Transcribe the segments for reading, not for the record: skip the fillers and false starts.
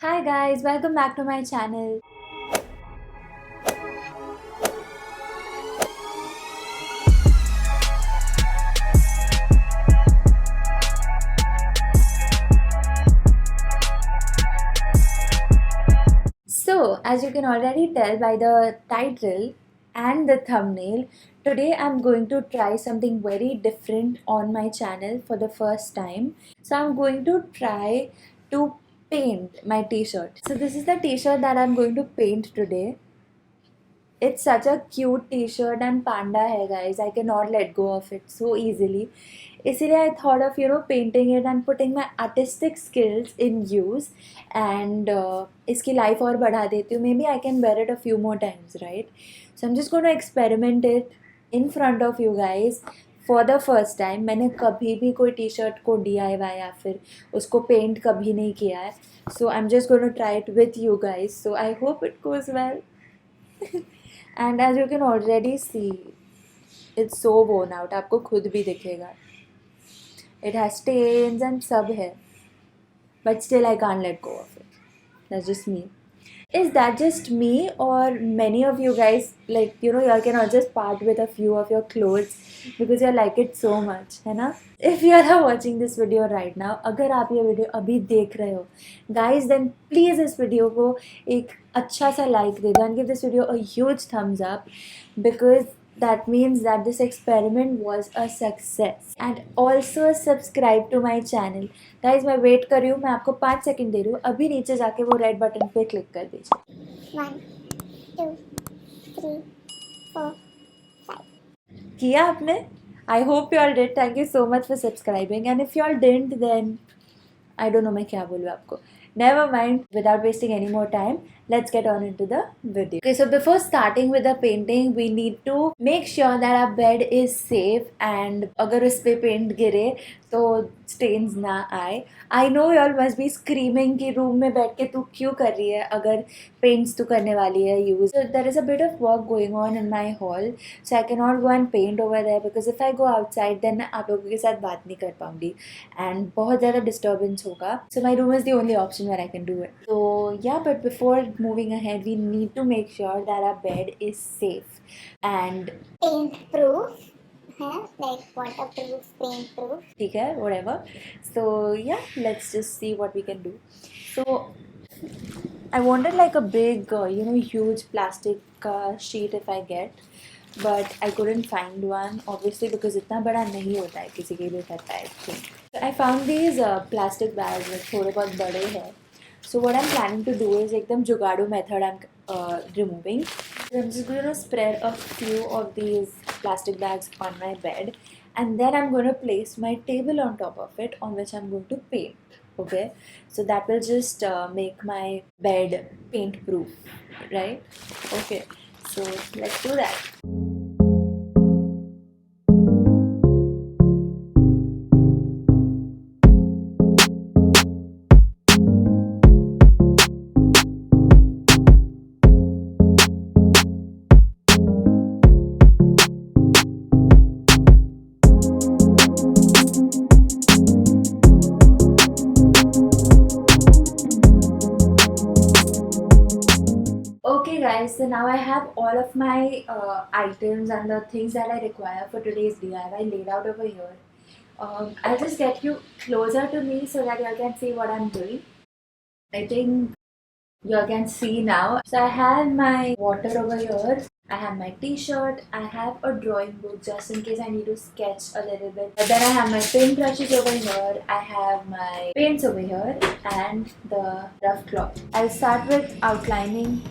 Hi guys, welcome back to my channel. So, as you can already tell by the title and the thumbnail, today I'm going to try something very different on my channel for the first time. So, I'm going to try to paint my t-shirt. So, this is the t-shirt that I'm going to paint today. It's such a cute t-shirt and panda hai guys. I cannot let go of it so easily. इसीलिए I thought of painting it and putting my artistic skills in use and इसकी life और बढ़ा देती हूँ. Maybe I can wear it a few more times, right? So I'm just going to experiment it in front of you guys for the first time. मैंने कभी भी कोई t-shirt को DIY या फिर उसको पेंट कभी नहीं किया है. So I'm just going to try it with you guys. So I hope it goes well. And as you can already see, it's so worn out. आपको खुद भी दिखेगा. It has stains and सब है. But still I can't let go of it. That's just me. Is that just me, or many of you guys y'all cannot just part with a few of your clothes because you like it so much, है ना? If you are watching this video right now, अगर आप ये video अभी देख रहे हो guys, then please इस वीडियो को एक अच्छा सा like दे दो and give this video a huge thumbs up because that means that this experiment was a success. And also subscribe to my channel. Guys, मैं वेट कर रही हूँ, मैं आपको 5 सेकंड दे रही हूँ. अभी नीचे जाके वो रेड बटन पे क्लिक कर दीजिए. 1, 2, 3, 4, 5. किया आपने? I hope you all did. Thank you so much for subscribing. And if you all didn't, then I don't know मैं क्या बोलूँ आपको. Never mind. Without wasting any more time, let's get on into the video. Okay, so before starting with the painting, we need to make sure that our bed is safe and अगर उस पे paint गिरे तो stains ना आए. I know you all must be screaming कि room में बैठ के तू क्यों कर रही है अगर paints तो करने वाली है use. So there is a bit of work going on in my hall, so I cannot go and paint over there because if I go outside then आप लोगों के साथ बात नहीं कर पाऊँगी and बहुत ज़्यादा disturbance होगा. So my room is the only option where I can do it. So yeah, but before moving ahead, we need to make sure that our bed is safe and Paint proof, like waterproof, paint proof. ठीक है, whatever. So yeah, let's just see what we can do. So I wanted like a big, huge plastic sheet if I get, but I couldn't find one obviously because इतना बड़ा नहीं होता है किसी के लिए करता है. So I found these plastic bags like थोड़े बहुत बड़े हैं. So what I'm planning to do is एकदम जुगाड़ू method I'm removing. So I'm just going to spread a few of these plastic bags on my bed and then I'm going to place my table on top of it on which I'm going to paint. Okay, so that will just make my bed paint proof, right? Okay, so let's do that. Okay guys, so now I have all of my items and the things that I require for today's DIY laid out over here. I'll just get you closer to me so that you can see what I'm doing. I think you can see now. So I have my water over here. I have my t-shirt. I have a drawing book just in case I need to sketch a little bit. But then I have my paint brushes over here. I have my paints over here and the rough cloth. I'll start with outlining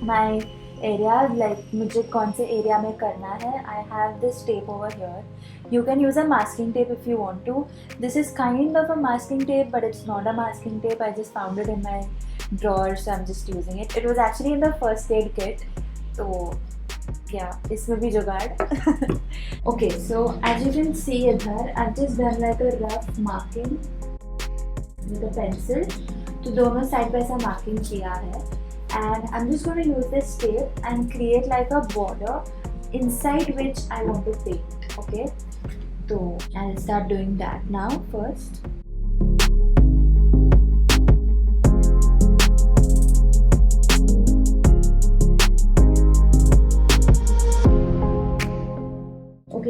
my area, like मुझे कौन से area में करना है. I have this tape over here. You can use a masking tape if you want to. This is kind of a masking tape, but it's not a masking tape. I just found it in my drawer, so I'm just using it. It was actually in the first aid kit. So yeah, इसमें भी जुगाड़. Okay, so as you can see इधर, I've just done like a rough marking with a pencil. तो दोनों side पे ऐसा marking किया है. And I'm just going to use this tape and create like a border inside which I want to paint. Okay, so I'll start doing that now first.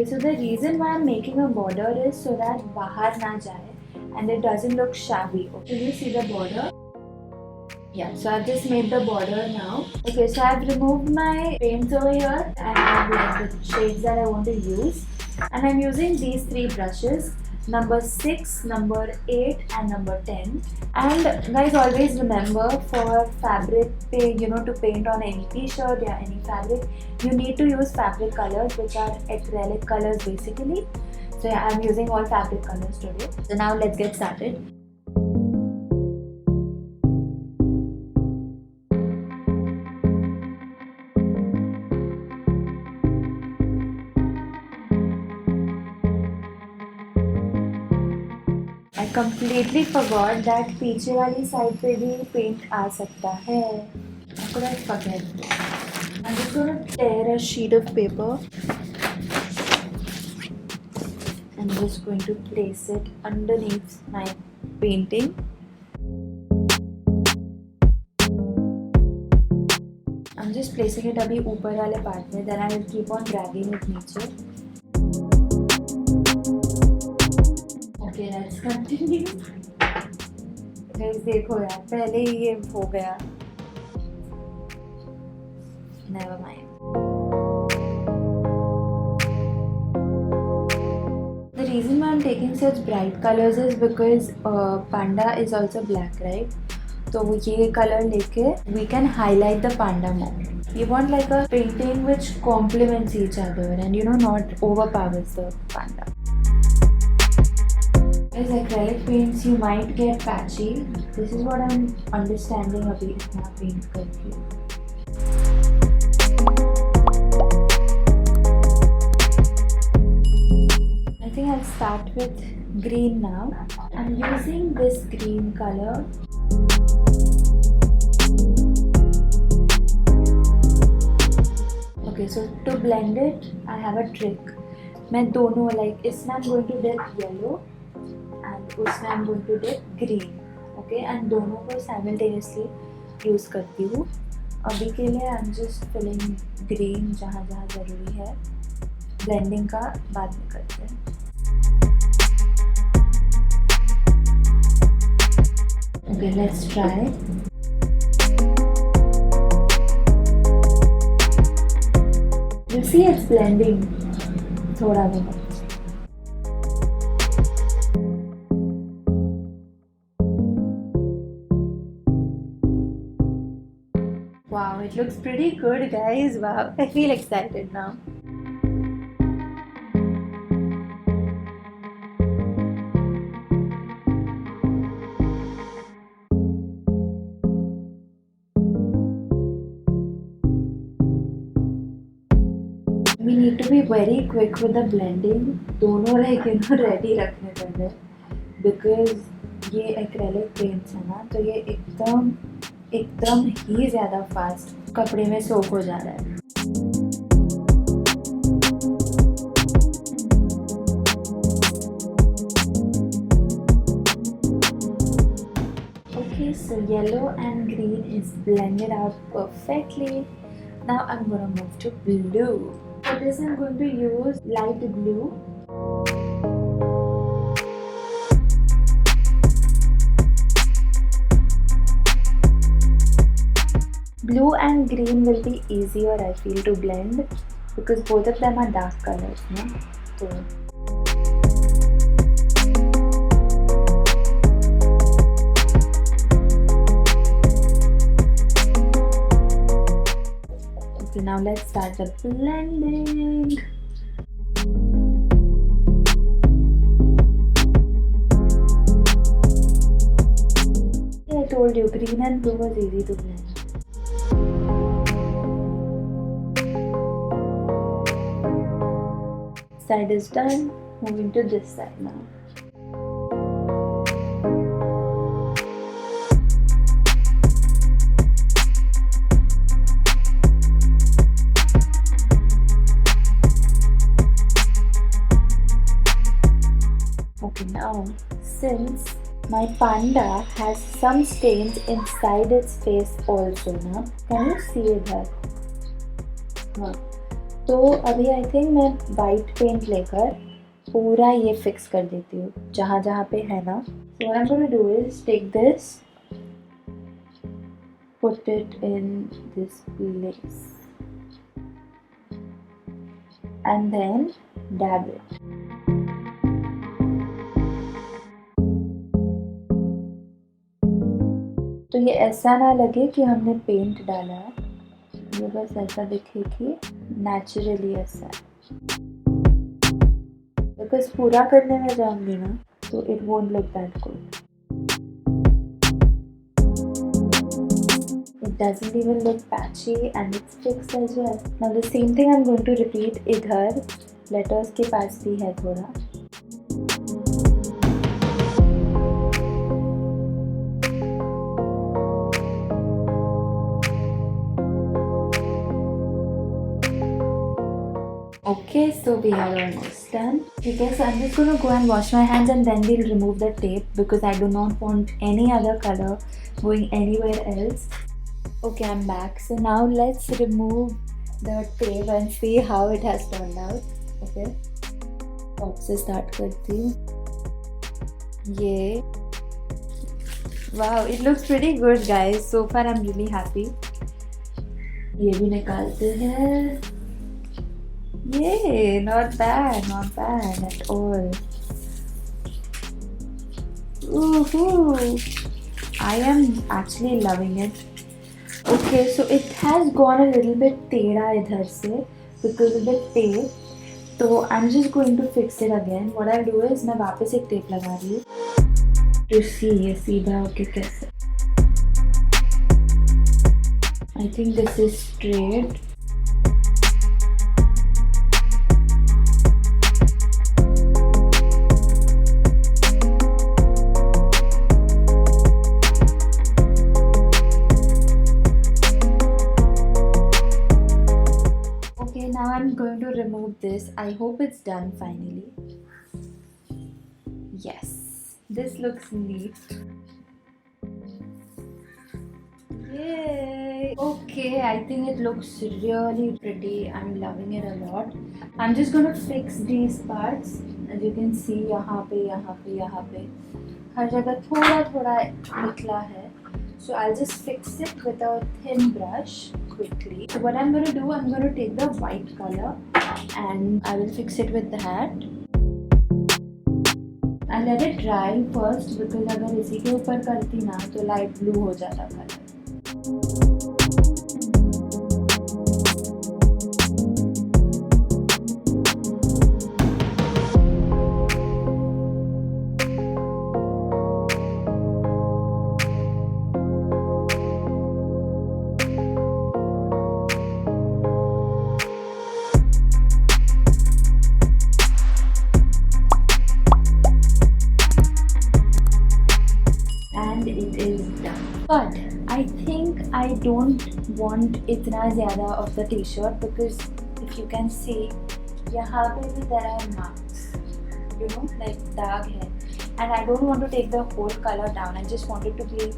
so the reason why I'm making a border is so that bahar na jaye and it doesn't look shabby. Okay, you see the border? Yeah, so I've just made the border now. Okay, so I've removed my paints over here and I have like the shades that I want to use. And I'm using these three brushes, number 6, number 8 and number 10. And guys, always remember, for fabric, to paint on any t-shirt or any fabric, you need to use fabric colors, which are acrylic colors basically. So yeah, I'm using all fabric colors today. So now let's get started. I completely forgot that पीछे वाली side पे भी paint आ सकता है. How could I forget? I'm just going to tear a sheet of paper. I'm just going to place it underneath my painting. I'm just placing it अभी ऊपर वाले part में. Then I will keep on dragging it नीचे. Okay, let's continue. Guys, देखो यार, पहले ही ये हो गया. Never mind. The reason why I'm taking such bright colors is because panda is also black, right? तो ये color लेके we can highlight the panda more. We want like a painting which complements each other and not overpowers the panda. As acrylic paints, you might get patchy. This is what I'm understanding अभी इतना paint करके. I think I'll start with green now. I'm using this green color. Okay, so to blend it, I have a trick. मैं दोनों like इसमें I'm going to dip yellow. उसमें I'm going to dip green, okay, and दोनों को simultaneously use करती हूँ. अभी के लिए I'm just filling green जहाँ जहाँ ज़रूरी है. Blending का बाद में करते हैं. Okay, let's try. You see it's blending थोड़ा बहुत. Wow, it looks pretty good, guys. Wow, I feel excited now. We need to be very quick with the blending. दोनों ready रखने पड़े because ये acrylic paints है ना, तो ये एकदम ही ज़्यादा फास्ट कपड़े में सोक हो जा रहा है. Okay, so yellow and green is blended out perfectly. Now I'm going to move to blue. For this I'm going to use light blue. Blue and green will be easier, I feel, to blend because both of them are dark colors, no? So okay, now let's start the blending. I told you, green and blue was easy to blend. Side is done. Moving to this side now. Okay, now since my panda has some stains inside its face also now. Can you see it here? Look. तो अभी I think मैं white paint लेकर पूरा ये fix कर देती हूँ जहाँ जहाँ पे है ना. So what I'm gonna do is take this, put it in this place, and then dab it. तो ये ऐसा ना लगे कि हमने पेंट डाला है, ये बस ऐसा दिखे कि नेचुरली ऐसा है. बिकॉज पूरा करने में जाऊंगी ना तो it won't look that good. It doesn't even look patchy and it's fixed as well. Now the same thing I'm going to repeat इधर letters के पास भी है थोड़ा. Okay, so we are almost done. Okay, so I'm just going to go and wash my hands and then we'll remove the tape because I do not want any other color going anywhere else. Okay, I'm back. So now let's remove the tape and see how it has turned out. Okay, top से start करती हूँ. ये wow, it looks pretty good guys. So far I'm really happy. ये भी निकालते हैं. Yay, not bad at all. Woohoo! I am actually loving it. Okay, so it has gone a little bit टेढ़ा इधर से because of the tape. तो I'm just going to fix it again. What I'll do is मैं वापस एक tape लगा रही हूँ to see ये सीधा होके कैसे. I think this is straight. Now I'm going to remove this. I hope it's done finally. Yes, this looks neat. Yay! Okay, I think it looks really pretty. I'm loving it a lot. I'm just going to fix these parts. As you can see, यहाँ पे हर जगह थोड़ा निकला है. So I'll just fix it with a thin brush quickly. So what I'm going to do, I'm going to take the white color and I will fix it with that. I'll let it dry first because अगर इसी के ऊपर करती ना तो light blue हो जाता colour. It is done. But I think I don't want इतना ज़्यादा of the t-shirt because if you can see यहाँ पे भी there are marks, you know, like दाग है, and I don't want to take the whole color down. I just want it to be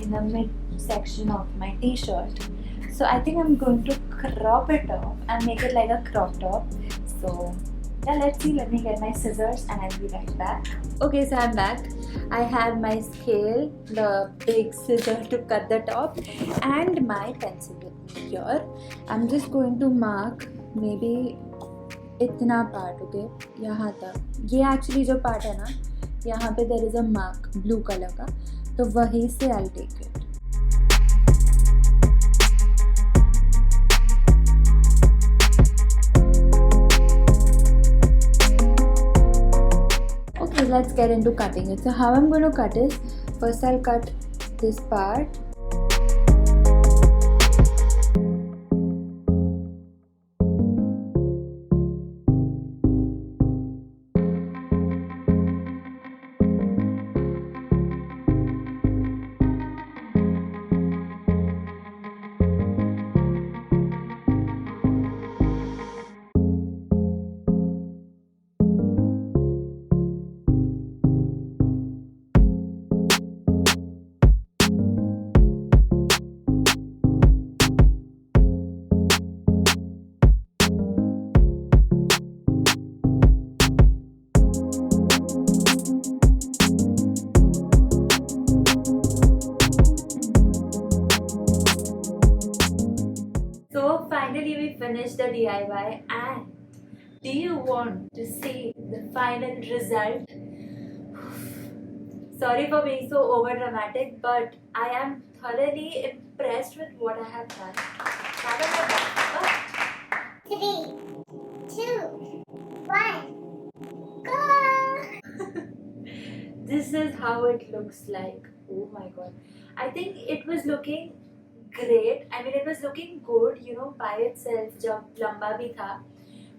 in the mid section of my t-shirt. So I think I'm going to crop it off and make it like a crop top. So yeah, let's see. Let me get my scissors and I'll be right back. Okay, so I'm back. I have my scale, the big scissor to cut the top, and my pencil with me here. I'm just going to mark maybe इतना part, okay? यहाँ तक. ये actually जो part है ना, यहाँ पे there is a mark blue color का, तो वहीं से I'll take it. Okay, let's get into cutting it. So how I'm going to cut is, first I'll cut this part. finished the DIY, and do you want to see the final result? Sorry for being so over dramatic, but I am thoroughly impressed with what I have done. Now that I'm done. 3, 2, 1, go! This is how it looks like. Oh my god. I think it was looking great. I mean, it was looking good, by itself, jab lamba bhi tha.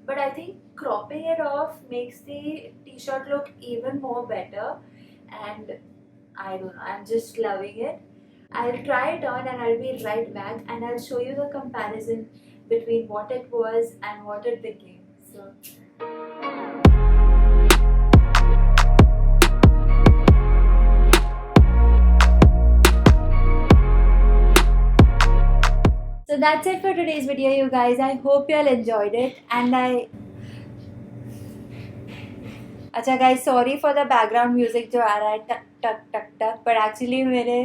But I think cropping it off makes the t-shirt look even more better. And I don't know, I'm just loving it. I'll try it on and I'll be right back and I'll show you the comparison between what it was and what it became. So So that's it for today's video, you guys. I hope you all enjoyed it, and अच्छा guys, sorry for the background music जो आ रहा है टक टक टक टक, but actually मेरे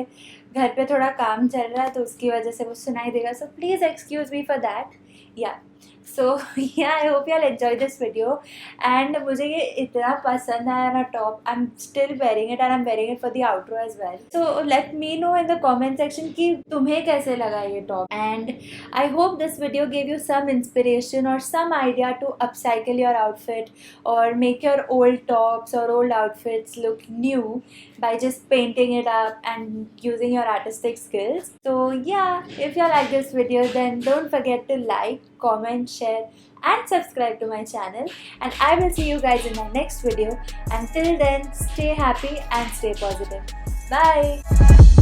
घर पे थोड़ा काम चल रहा है तो उसकी वजह से वो सुनाई देगा, so please excuse me for that. Yeah. So yeah, I hope you all enjoyed this video, and मुझे ये इतना पसंद आया ना top. I'm still wearing it and I'm wearing it for the outro as well. So let me know in the comment section कि तुम्हें कैसे लगा ये top, and I hope this video gave you some inspiration or some idea to upcycle your outfit or make your old tops or old outfits look new by just painting it up and using your artistic skills. So yeah, if you like this video, then don't forget to like, comment, share and subscribe to my channel, and I will see you guys in my next video. Until then, stay happy and stay positive. Bye.